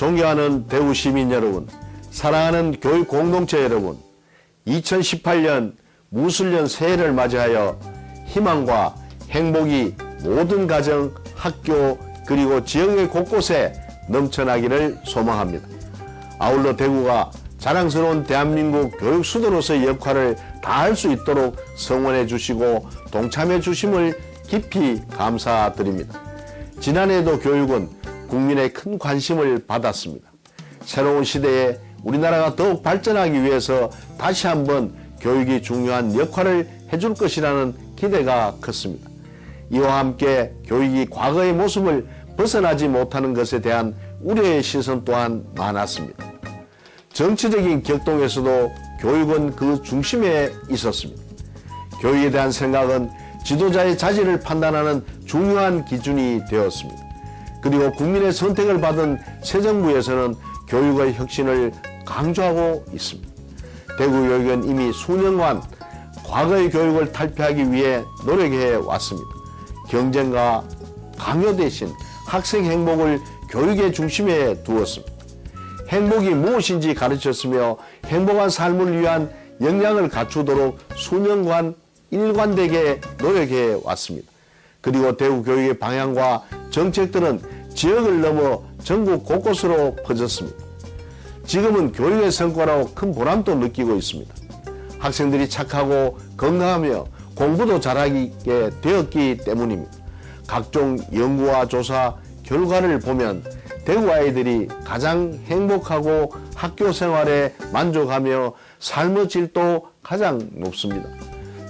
존경하는 대구 시민 여러분, 사랑하는 교육 공동체 여러분, 2018년 무술년 새해를 맞이하여 희망과 행복이 모든 가정, 학교 그리고 지역의 곳곳에 넘쳐나기를 소망합니다. 아울러 대구가 자랑스러운 대한민국 교육 수도로서의 역할을 다할 수 있도록 성원해 주시고 동참해 주심을 깊이 감사드립니다. 지난해에도 교육은 국민의 큰 관심을 받았습니다. 새로운 시대에 우리나라가 더욱 발전하기 위해서 다시 한번 교육이 중요한 역할을 해줄 것이라는 기대가 컸습니다. 이와 함께 교육이 과거의 모습을 벗어나지 못하는 것에 대한 우려의 시선 또한 많았습니다. 정치적인 격동에서도 교육은 그 중심에 있었습니다. 교육에 대한 생각은 지도자의 자질을 판단하는 중요한 기준이 되었습니다. 그리고 국민의 선택을 받은 새 정부에서는 교육의 혁신을 강조하고 있습니다. 대구교육은 이미 수년간 과거의 교육을 탈피하기 위해 노력해 왔습니다. 경쟁과 강요 대신 학생 행복을 교육의 중심에 두었습니다. 행복이 무엇인지 가르쳤으며 행복한 삶을 위한 역량을 갖추도록 수년간 일관되게 노력해 왔습니다. 그리고 대구 교육의 방향과 정책들은 지역을 넘어 전국 곳곳으로 퍼졌습니다. 지금은 교육의 성과로 큰 보람도 느끼고 있습니다. 학생들이 착하고 건강하며 공부도 잘하게 되었기 때문입니다. 각종 연구와 조사 결과를 보면 대구 아이들이 가장 행복하고 학교 생활에 만족하며 삶의 질도 가장 높습니다.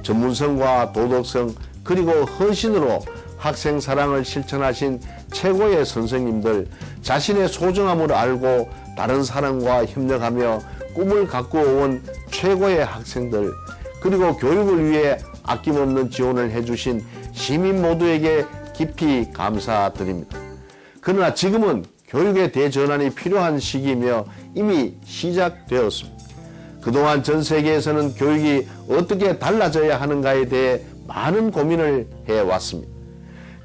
전문성과 도덕성 그리고 헌신으로 학생 사랑을 실천하신 최고의 선생님들, 자신의 소중함을 알고 다른 사람과 협력하며 꿈을 갖고 온 최고의 학생들, 그리고 교육을 위해 아낌없는 지원을 해주신 시민 모두에게 깊이 감사드립니다. 그러나 지금은 교육의 대전환이 필요한 시기이며 이미 시작되었습니다. 그동안 전 세계에서는 교육이 어떻게 달라져야 하는가에 대해 많은 고민을 해왔습니다.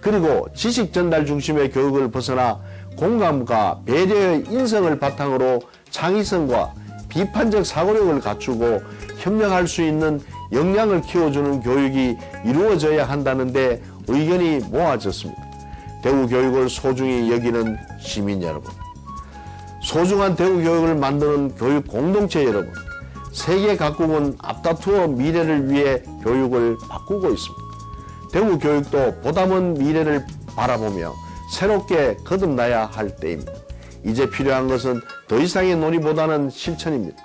그리고 지식 전달 중심의 교육을 벗어나 공감과 배려의 인성을 바탕으로 창의성과 비판적 사고력을 갖추고 협력할 수 있는 역량을 키워주는 교육이 이루어져야 한다는데 의견이 모아졌습니다. 대구 교육을 소중히 여기는 시민 여러분, 소중한 대구 교육을 만드는 교육 공동체 여러분, 세계 각국은 앞다투어 미래를 위해 교육을 바꾸고 있습니다. 대구 교육도 보다 먼 미래를 바라보며 새롭게 거듭나야 할 때입니다. 이제 필요한 것은 더 이상의 논의보다는 실천입니다.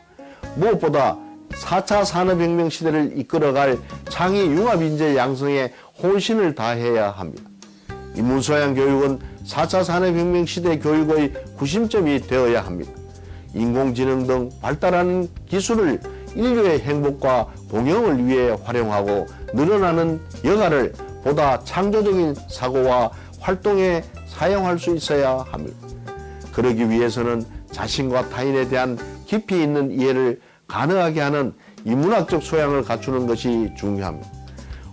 무엇보다 4차 산업혁명 시대를 이끌어갈 창의 융합인재 양성에 혼신을 다해야 합니다. 인문소양 교육은 4차 산업혁명 시대 교육의 구심점이 되어야 합니다. 인공지능 등 발달하는 기술을 인류의 행복과 공영을 위해 활용하고 늘어나는 여가를 보다 창조적인 사고와 활동에 사용할 수 있어야 합니다. 그러기 위해서는 자신과 타인에 대한 깊이 있는 이해를 가능하게 하는 인문학적 소양을 갖추는 것이 중요합니다.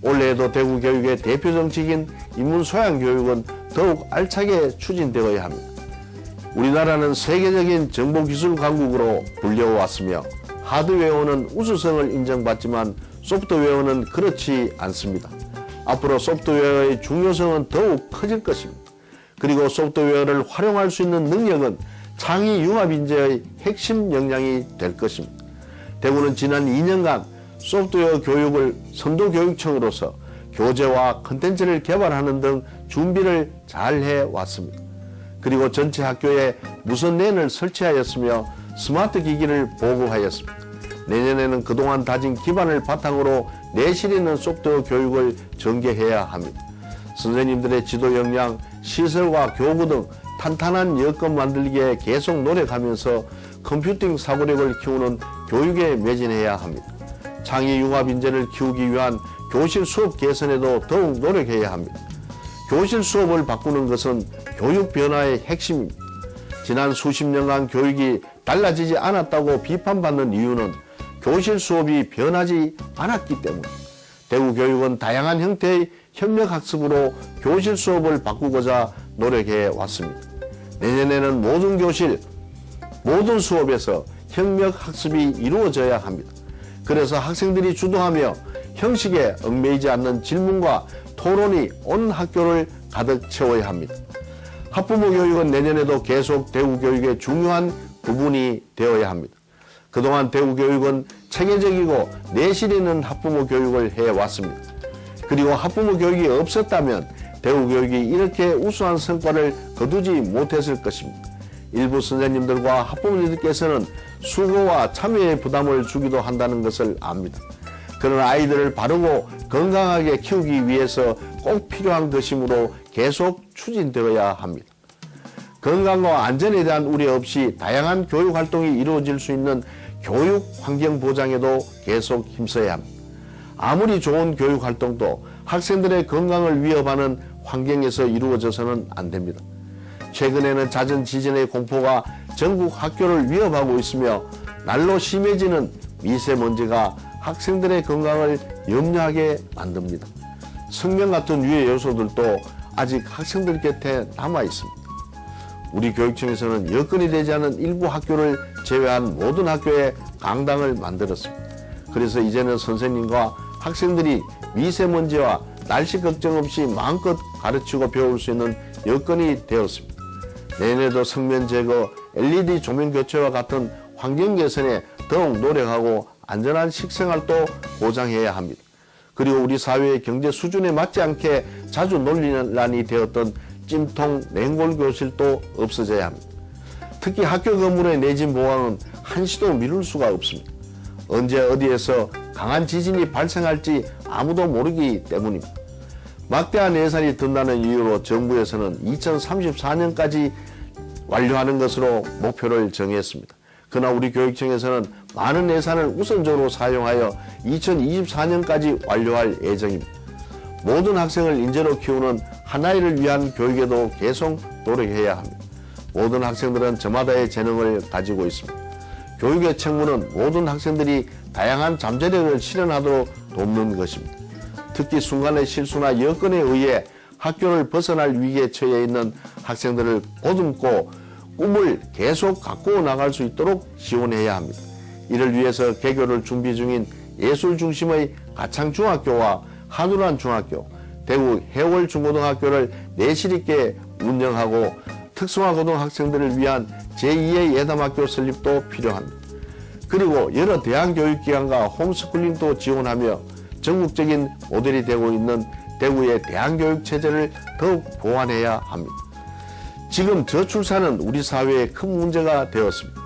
올해에도 대구 교육의 대표 정책인 인문소양 교육은 더욱 알차게 추진되어야 합니다. 우리나라는 세계적인 정보기술 강국으로 불려왔으며 하드웨어는 우수성을 인정받지만 소프트웨어는 그렇지 않습니다. 앞으로 소프트웨어의 중요성은 더욱 커질 것입니다. 그리고 소프트웨어를 활용할 수 있는 능력은 창의 융합인재의 핵심 역량이 될 것입니다. 대구는 지난 2년간 소프트웨어 교육을 선도교육청으로서 교재와 컨텐츠를 개발하는 등 준비를 잘 해왔습니다. 그리고 전체 학교에 무선랜을 설치하였으며 스마트 기기를 보급하였습니다. 내년에는 그동안 다진 기반을 바탕으로 내실 있는 소프트웨어 교육을 전개해야 합니다. 선생님들의 지도 역량, 시설과 교구 등 탄탄한 여건 만들기에 계속 노력하면서 컴퓨팅 사고력을 키우는 교육에 매진해야 합니다. 창의 융합 인재를 키우기 위한 교실 수업 개선에도 더욱 노력해야 합니다. 교실 수업을 바꾸는 것은 교육 변화의 핵심입니다. 지난 수십 년간 교육이 달라지지 않았다고 비판받는 이유는 교실 수업이 변하지 않았기 때문입니다. 대구교육은 다양한 형태의 협력학습으로 교실 수업을 바꾸고자 노력해 왔습니다. 내년에는 모든 교실, 모든 수업에서 협력학습이 이루어져야 합니다. 그래서 학생들이 주도하며 형식에 얽매이지 않는 질문과 토론이 온 학교를 가득 채워야 합니다. 학부모 교육은 내년에도 계속 대구교육의 중요한 부분이 되어야 합니다. 그동안 대구교육은 체계적이고 내실 있는 학부모 교육을 해왔습니다. 그리고 학부모 교육이 없었다면 대구교육이 이렇게 우수한 성과를 거두지 못했을 것입니다. 일부 선생님들과 학부모님들께서는 수고와 참여의 부담을 주기도 한다는 것을 압니다. 그런 아이들을 바르고 건강하게 키우기 위해서 꼭 필요한 것이므로 계속 추진되어야 합니다. 건강과 안전에 대한 우려 없이 다양한 교육 활동이 이루어질 수 있는 교육 환경 보장에도 계속 힘써야 합니다. 아무리 좋은 교육 활동도 학생들의 건강을 위협하는 환경에서 이루어져서는 안 됩니다. 최근에는 잦은 지진의 공포가 전국 학교를 위협하고 있으며 날로 심해지는 미세먼지가 학생들의 건강을 염려하게 만듭니다. 성명 같은 유해 요소들도 아직 학생들 곁에 남아 있습니다. 우리 교육청에서는 여건이 되지 않은 일부 학교를 제외한 모든 학교에 강당을 만들었습니다. 그래서 이제는 선생님과 학생들이 미세먼지와 날씨 걱정 없이 마음껏 가르치고 배울 수 있는 여건이 되었습니다. 내년에도 성면 제거, LED 조명 교체와 같은 환경 개선에 더욱 노력하고 안전한 식생활도 보장해야 합니다. 그리고 우리 사회의 경제 수준에 맞지 않게 자주 논란이 되었던 찜통 냉골 교실도 없어져야 합니다. 특히 학교 건물의 내진 보강은 한시도 미룰 수가 없습니다. 언제 어디에서 강한 지진이 발생할지 아무도 모르기 때문입니다. 막대한 예산이 든다는 이유로 정부에서는 2034년까지 완료하는 것으로 목표를 정했습니다. 그러나 우리 교육청에서는 많은 예산을 우선적으로 사용하여 2024년까지 완료할 예정입니다. 모든 학생을 인재로 키우는 하나이를 위한 교육에도 계속 노력해야 합니다. 모든 학생들은 저마다의 재능을 가지고 있습니다. 교육의 책무는 모든 학생들이 다양한 잠재력을 실현하도록 돕는 것입니다. 특히 순간의 실수나 여건에 의해 학교를 벗어날 위기에 처해 있는 학생들을 보듬고 꿈을 계속 갖고 나갈 수 있도록 지원해야 합니다. 이를 위해서 개교를 준비 중인 예술 중심의 가창중학교와 한우란 중학교, 대구 해월중고등학교를 내실 있게 운영하고 특성화 고등학생들을 위한 제2의 예담학교 설립도 필요합니다. 그리고 여러 대안교육기관과 홈스쿨링도 지원하며 전국적인 모델이 되고 있는 대구의 대안교육체제를 더욱 보완해야 합니다. 지금 저출산은 우리 사회의 큰 문제가 되었습니다.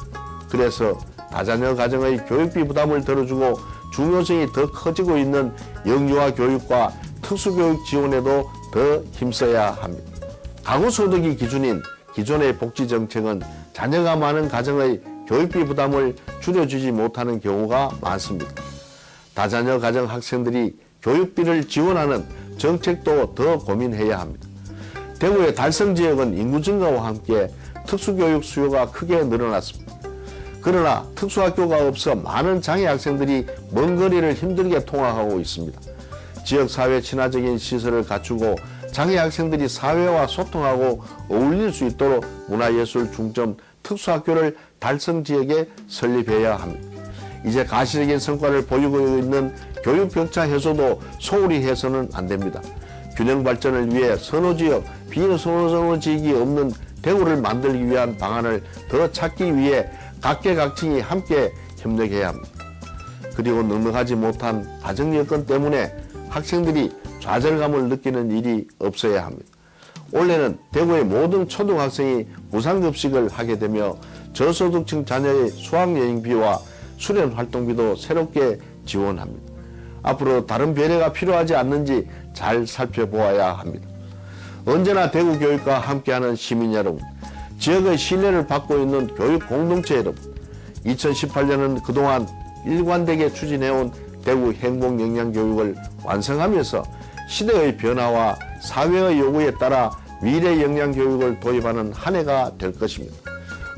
그래서 다자녀 가정의 교육비 부담을 덜어주고 중요성이 더 커지고 있는 영유아 교육과 특수교육 지원에도 더 힘써야 합니다. 가구소득이 기준인 기존의 복지정책은 자녀가 많은 가정의 교육비 부담을 줄여주지 못하는 경우가 많습니다. 다자녀 가정 학생들이 교육비를 지원하는 정책도 더 고민해야 합니다. 대구의 달성지역은 인구 증가와 함께 특수교육 수요가 크게 늘어났습니다. 그러나 특수학교가 없어 많은 장애 학생들이 먼 거리를 힘들게 통학하고 있습니다. 지역사회 친화적인 시설을 갖추고 장애 학생들이 사회와 소통하고 어울릴 수 있도록 문화예술 중점 특수학교를 달성지역에 설립해야 합니다. 이제 가시적인 성과를 보이고 있는 교육격차 해소도 소홀히 해서는 안 됩니다. 균형 발전을 위해 선호지역, 비선호지역이 없는 대구를 만들기 위한 방안을 더 찾기 위해 각계각층이 함께 협력해야 합니다. 그리고 넉넉하지 못한 가정 여건 때문에 학생들이 좌절감을 느끼는 일이 없어야 합니다. 올해는 대구의 모든 초등학생이 무상급식을 하게 되며 저소득층 자녀의 수학여행비와 수련활동비도 새롭게 지원합니다. 앞으로 다른 배려가 필요하지 않는지 잘 살펴보아야 합니다. 언제나 대구 교육과 함께하는 시민 여러분, 지역의 신뢰를 받고 있는 교육 공동체 여러분, 2018년은 그동안 일관되게 추진해온 대구 행복영양교육을 완성하면서 시대의 변화와 사회의 요구에 따라 미래 영양 교육을 도입하는 한 해가 될 것입니다.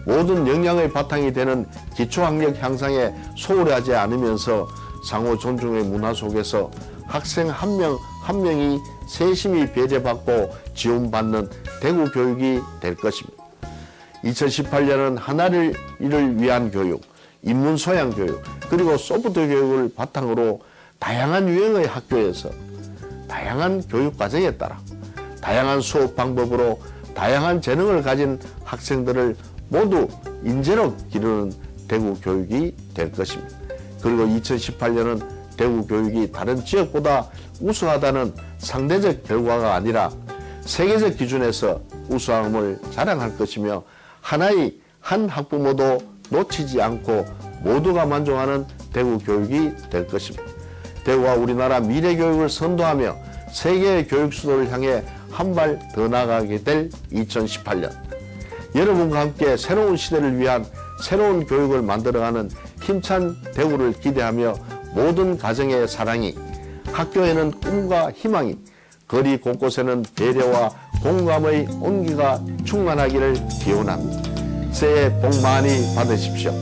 모든 역량의 바탕이 되는 기초학력 향상에 소홀하지 않으면서 상호 존중의 문화 속에서 학생 한 명 한 명이 세심히 배려받고 지원받는 대구 교육이 될 것입니다. 2018년은 하나를 위한 교육, 인문 소양 교육, 그리고 소프트 교육을 바탕으로 다양한 유형의 학교에서 다양한 교육 과정에 따라 다양한 수업 방법으로 다양한 재능을 가진 학생들을 모두 인재로 기르는 대구 교육이 될 것입니다. 그리고 2018년은 대구 교육이 다른 지역보다 우수하다는 상대적 결과가 아니라 세계적 기준에서 우수함을 자랑할 것이며 하나의 한 학부모도 놓치지 않고 모두가 만족하는 대구 교육이 될 것입니다. 대구가 우리나라 미래 교육을 선도하며 세계의 교육 수도를 향해 한 발 더 나아가게 될 2018년. 여러분과 함께 새로운 시대를 위한 새로운 교육을 만들어가는 힘찬 대구를 기대하며 모든 가정의 사랑이, 학교에는 꿈과 희망이, 거리 곳곳에는 배려와 공감의 온기가 충만하기를 기원합니다. 새해 복 많이 받으십시오.